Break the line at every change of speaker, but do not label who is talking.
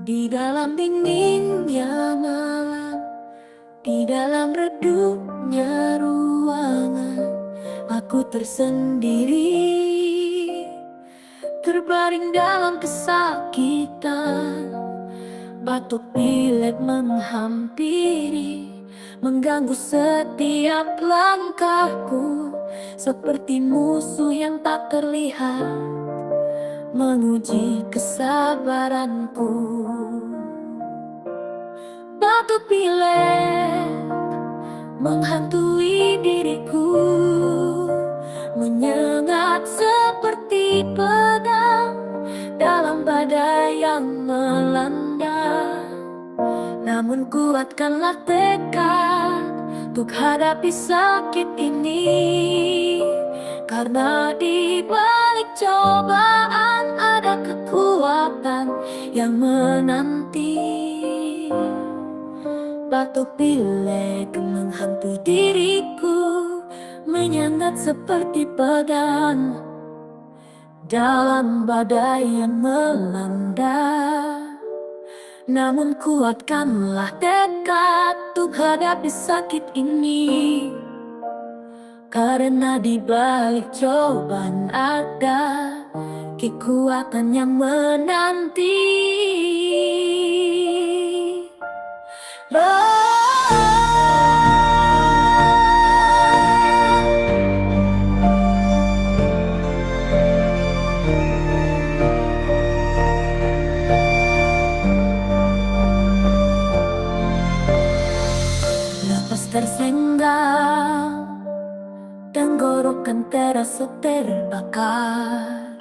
Di dalam dinginnya malam, di dalam redupnya ruangan, aku tersendiri, terbaring dalam kesakitan. Batuk pilek menghampiri, mengganggu setiap langkahku, seperti musuh yang tak terlihat, menguji kesabaranku. Batuk pilek menghantui diriku, menyengat seperti pedang dalam badai yang melanda. Namun kuatkanlah tekad untuk hadapi sakit ini, karena di balik cobaan ada kekuatan yang menanti. Batuk pilek menghantui diriku, menyengat seperti pedang dalam badai yang melanda. Namun kuatkanlah tekad untuk hadapi sakit ini, karena di balik cobaan ada kekuatan yang menanti. Napas tersenggang, tenggorokan terasa terbakar.